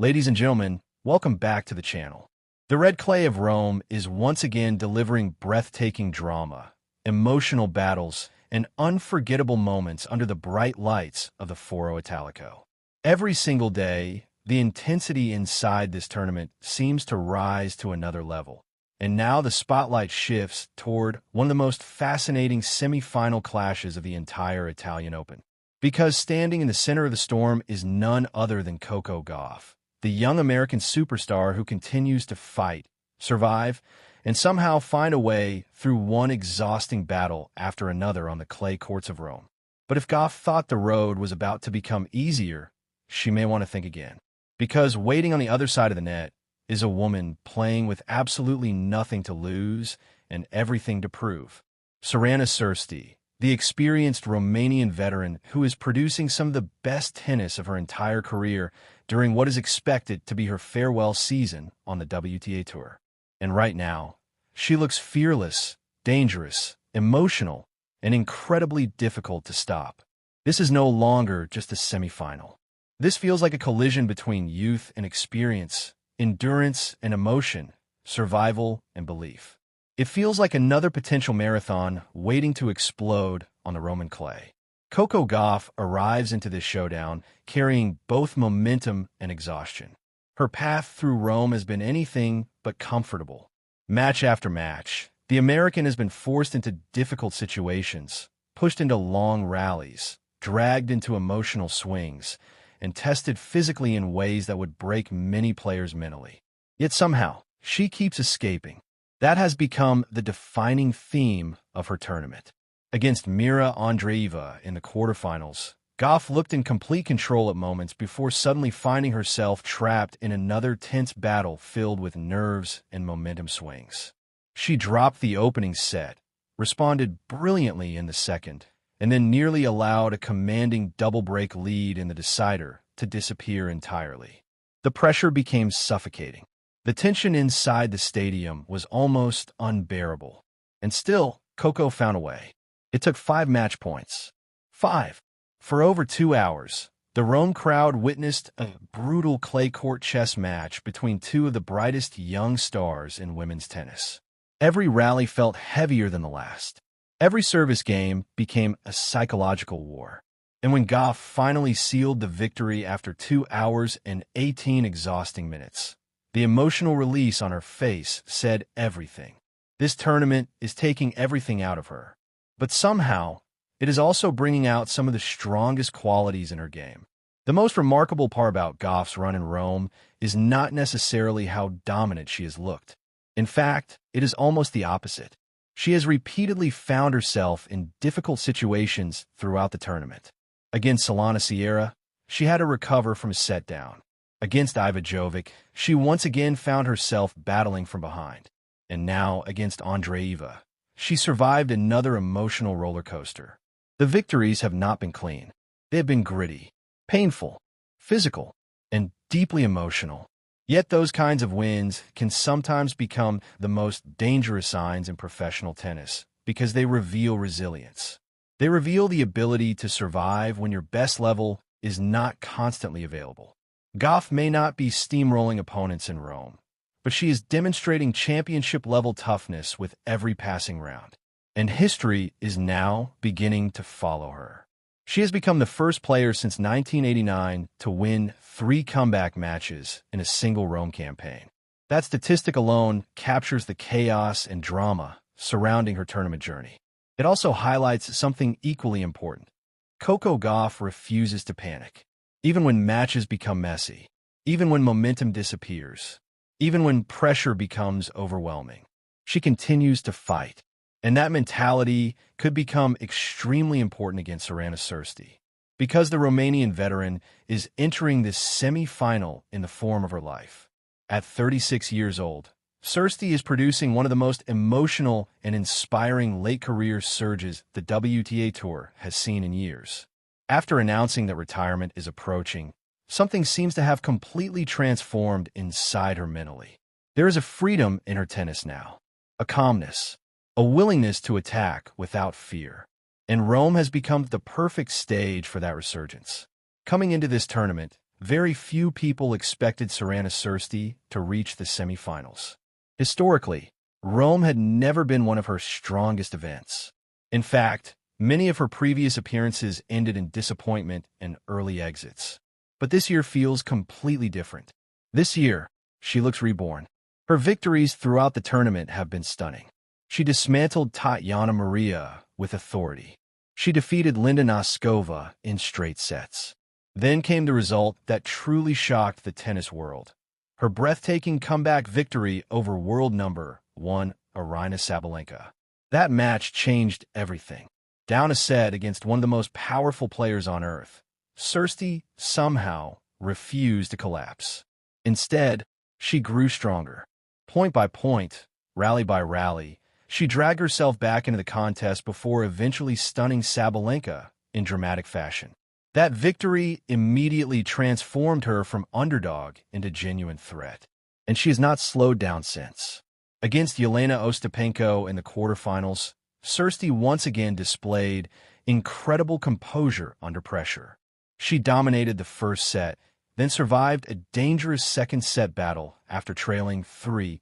Ladies and gentlemen, welcome back to the channel. The red clay of Rome is once again delivering breathtaking drama, emotional battles, and unforgettable moments under the bright lights of the Foro Italico. Every single day, the intensity inside this tournament seems to rise to another level. And now the spotlight shifts toward one of the most fascinating semi-final clashes of the entire Italian Open. Because standing in the center of the storm is none other than Coco Gauff, the young American superstar who continues to fight, survive, and somehow find a way through one exhausting battle after another on the clay courts of Rome. But if Gauff thought the road was about to become easier, she may want to think again. Because waiting on the other side of the net is a woman playing with absolutely nothing to lose and everything to prove. Sorana Cirstea, the experienced Romanian veteran who is producing some of the best tennis of her entire career during what is expected to be her farewell season on the WTA Tour. And right now, she looks fearless, dangerous, emotional, and incredibly difficult to stop. This is no longer just a semifinal. This feels like a collision between youth and experience, endurance and emotion, survival and belief. It feels like another potential marathon waiting to explode on the Roman clay. Coco Gauff arrives into this showdown carrying both momentum and exhaustion. Her path through Rome has been anything but comfortable. Match after match, the American has been forced into difficult situations, pushed into long rallies, dragged into emotional swings, and tested physically in ways that would break many players mentally. Yet somehow, she keeps escaping. That has become the defining theme of her tournament. Against Mirra Andreeva in the quarterfinals, Gauff looked in complete control at moments before suddenly finding herself trapped in another tense battle filled with nerves and momentum swings. She dropped the opening set, responded brilliantly in the second, and then nearly allowed a commanding double-break lead in the decider to disappear entirely. The pressure became suffocating. The tension inside the stadium was almost unbearable. And still, Coco found a way. It took 5 match points. 5. For over 2 hours, the Rome crowd witnessed a brutal clay court chess match between two of the brightest young stars in women's tennis. Every rally felt heavier than the last. Every service game became a psychological war. And when Gauff finally sealed the victory after 2 hours and 18 exhausting minutes, the emotional release on her face said everything. This tournament is taking everything out of her. But somehow, it is also bringing out some of the strongest qualities in her game. The most remarkable part about Gauff's run in Rome is not necessarily how dominant she has looked. In fact, it is almost the opposite. She has repeatedly found herself in difficult situations throughout the tournament. Against Jelena Ostapenko, she had to recover from a set down. Against Ivanovic, she once again found herself battling from behind. And now, against Andreeva, she survived another emotional roller coaster. The victories have not been clean. They have been gritty, painful, physical, and deeply emotional. Yet those kinds of wins can sometimes become the most dangerous signs in professional tennis because they reveal resilience. They reveal the ability to survive when your best level is not constantly available. Gauff may not be steamrolling opponents in Rome, but she is demonstrating championship-level toughness with every passing round. And history is now beginning to follow her. She has become the first player since 1989 to win 3 comeback matches in a single Rome campaign. That statistic alone captures the chaos and drama surrounding her tournament journey. It also highlights something equally important. Coco Gauff refuses to panic. Even when matches become messy, even when momentum disappears, even when pressure becomes overwhelming, she continues to fight. And that mentality could become extremely important against Sorana Cirstea, because the Romanian veteran is entering this semi-final in the form of her life. At 36 years old, Cirstea is producing one of the most emotional and inspiring late-career surges the WTA Tour has seen in years. After announcing that retirement is approaching, something seems to have completely transformed inside her mentally. There is a freedom in her tennis now, a calmness, a willingness to attack without fear. And Rome has become the perfect stage for that resurgence. Coming into this tournament, very few people expected Sorana Cirstea to reach the semifinals. Historically, Rome had never been one of her strongest events. In fact, many of her previous appearances ended in disappointment and early exits. But this year feels completely different. This year, she looks reborn. Her victories throughout the tournament have been stunning. She dismantled Tatiana Maria with authority. She defeated Linda Noskova in straight sets. Then came the result that truly shocked the tennis world. Her breathtaking comeback victory over World No.1 Aryna Sabalenka. That match changed everything. Down a set against one of the most powerful players on earth, Cirstea somehow refused to collapse. Instead, she grew stronger. Point by point, rally by rally, she dragged herself back into the contest before eventually stunning Sabalenka in dramatic fashion. That victory immediately transformed her from underdog into genuine threat. And she has not slowed down since. Against Jelena Ostapenko in the quarterfinals, Cirstea once again displayed incredible composure under pressure. She dominated the first set, then survived a dangerous second-set battle after trailing 3-5.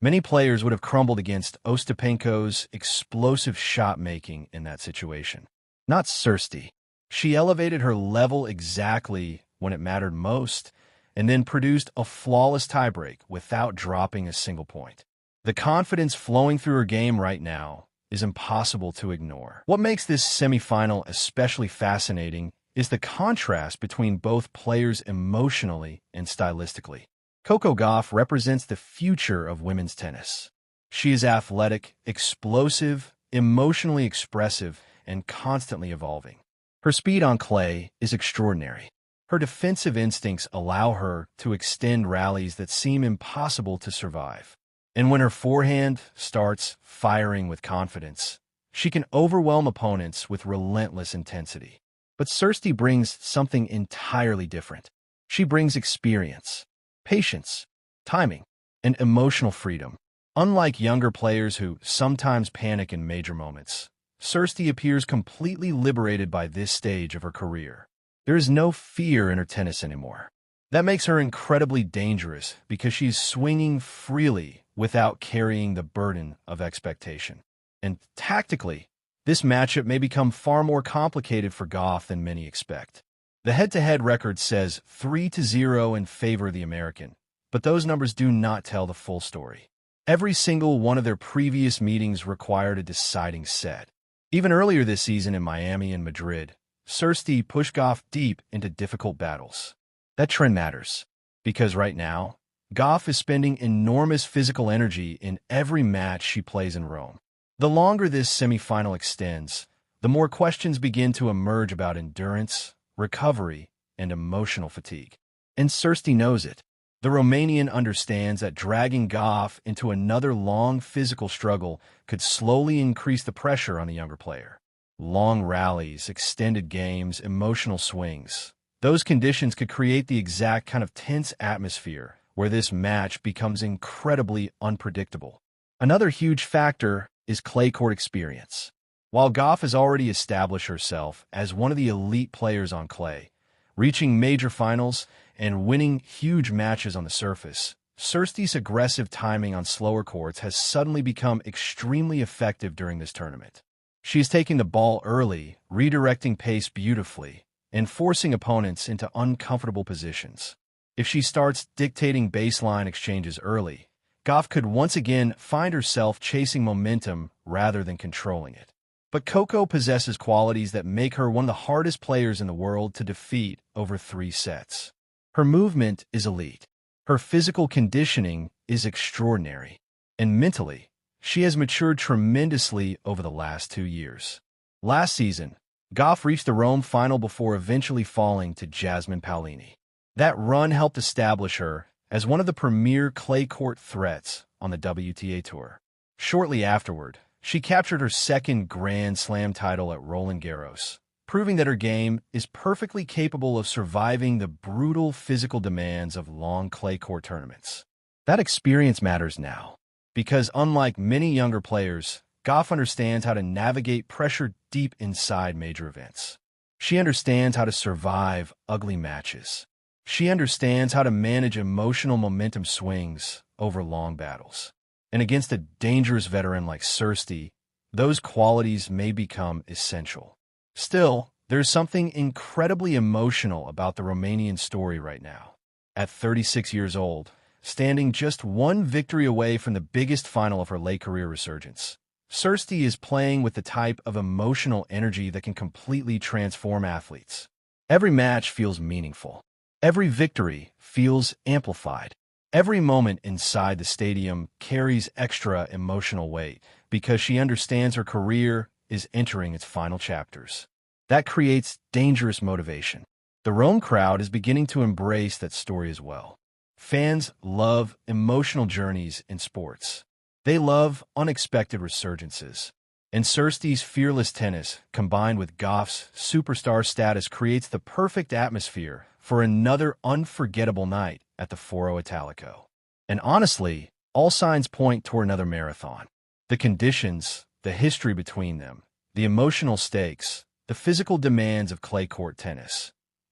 Many players would have crumbled against Ostapenko's explosive shot-making in that situation. Not Cirstea. She elevated her level exactly when it mattered most, and then produced a flawless tiebreak without dropping a single point. The confidence flowing through her game right now is impossible to ignore. What makes this semifinal especially fascinating is the contrast between both players emotionally and stylistically. Coco Gauff represents the future of women's tennis. She is athletic, explosive, emotionally expressive, and constantly evolving. Her speed on clay is extraordinary. Her defensive instincts allow her to extend rallies that seem impossible to survive. And when her forehand starts firing with confidence, she can overwhelm opponents with relentless intensity. But Cirstea brings something entirely different. She brings experience, patience, timing, and emotional freedom. Unlike younger players who sometimes panic in major moments, Cirstea appears completely liberated by this stage of her career. There is no fear in her tennis anymore. That makes her incredibly dangerous because she's swinging freely without carrying the burden of expectation. And tactically, this matchup may become far more complicated for Gauff than many expect. The head-to-head record says 3-0 in favor of the American, but those numbers do not tell the full story. Every single one of their previous meetings required a deciding set. Even earlier this season in Miami and Madrid, Cirstea pushed Gauff deep into difficult battles. That trend matters, because right now, Gauff is spending enormous physical energy in every match she plays in Rome. The longer this semifinal extends, the more questions begin to emerge about endurance, recovery, and emotional fatigue. And Cirstea knows it. The Romanian understands that dragging Gauff into another long physical struggle could slowly increase the pressure on the younger player. Long rallies, extended games, emotional swings. Those conditions could create the exact kind of tense atmosphere where this match becomes incredibly unpredictable. Another huge factor is clay court experience. While Gauff has already established herself as one of the elite players on clay, reaching major finals and winning huge matches on the surface, Cirstea's aggressive timing on slower courts has suddenly become extremely effective during this tournament. She is taking the ball early, redirecting pace beautifully, and forcing opponents into uncomfortable positions. If she starts dictating baseline exchanges early, Gauff could once again find herself chasing momentum rather than controlling it. But Coco possesses qualities that make her one of the hardest players in the world to defeat over 3 sets. Her movement is elite. Her physical conditioning is extraordinary. And mentally, she has matured tremendously over the last 2 years. Last season, Gauff reached the Rome final before eventually falling to Jasmine Paolini. That run helped establish her as one of the premier clay court threats on the WTA Tour. Shortly afterward, she captured her second Grand Slam title at Roland Garros, proving that her game is perfectly capable of surviving the brutal physical demands of long clay court tournaments. That experience matters now, because unlike many younger players, Gauff understands how to navigate pressure deep inside major events. She understands how to survive ugly matches. She understands how to manage emotional momentum swings over long battles. And against a dangerous veteran like Cirstea, those qualities may become essential. Still, there's something incredibly emotional about the Romanian story right now. At 36 years old, standing just one victory away from the biggest final of her late career resurgence, Cirstea is playing with the type of emotional energy that can completely transform athletes. Every match feels meaningful. Every victory feels amplified. Every moment inside the stadium carries extra emotional weight because she understands her career is entering its final chapters. That creates dangerous motivation. The Rome crowd is beginning to embrace that story as well. Fans love emotional journeys in sports. They love unexpected resurgences. And Cirstea's fearless tennis, combined with Gauff's superstar status, creates the perfect atmosphere for another unforgettable night at the Foro Italico. And honestly, all signs point toward another marathon. The conditions, the history between them, the emotional stakes, the physical demands of clay court tennis.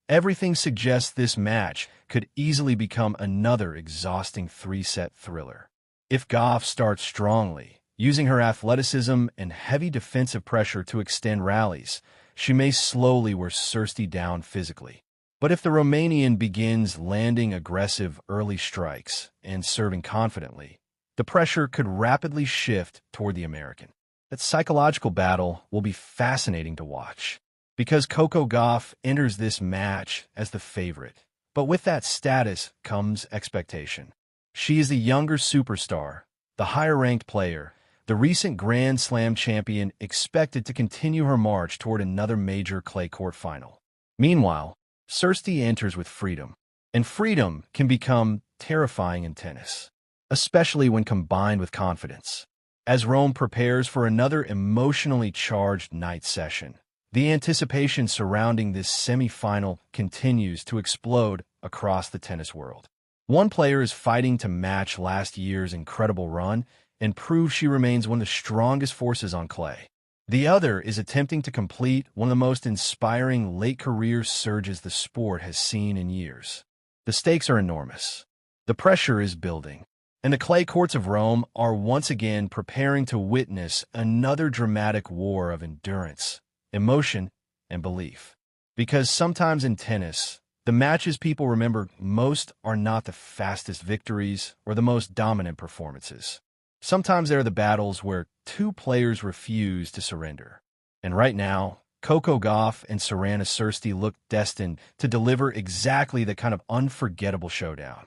Everything suggests this match could easily become another exhausting three-set thriller. If Gauff starts strongly, using her athleticism and heavy defensive pressure to extend rallies, she may slowly wear Cirstea down physically. But if the Romanian begins landing aggressive early strikes and serving confidently, the pressure could rapidly shift toward the American. That psychological battle will be fascinating to watch, because Coco Gauff enters this match as the favorite. But with that status comes expectation. She is the younger superstar, the higher-ranked player, the recent Grand Slam champion expected to continue her march toward another major clay court final. Meanwhile, Cirstea enters with freedom, and freedom can become terrifying in tennis, especially when combined with confidence. As Rome prepares for another emotionally charged night session, the anticipation surrounding this semifinal continues to explode across the tennis world. One player is fighting to match last year's incredible run and prove she remains one of the strongest forces on clay. The other is attempting to complete one of the most inspiring late-career surges the sport has seen in years. The stakes are enormous. The pressure is building, and the clay courts of Rome are once again preparing to witness another dramatic war of endurance, emotion, and belief. Because sometimes in tennis, the matches people remember most are not the fastest victories or the most dominant performances. Sometimes they're the battles where two players refuse to surrender. And right now, Coco Gauff and Sorana Cirstea look destined to deliver exactly the kind of unforgettable showdown.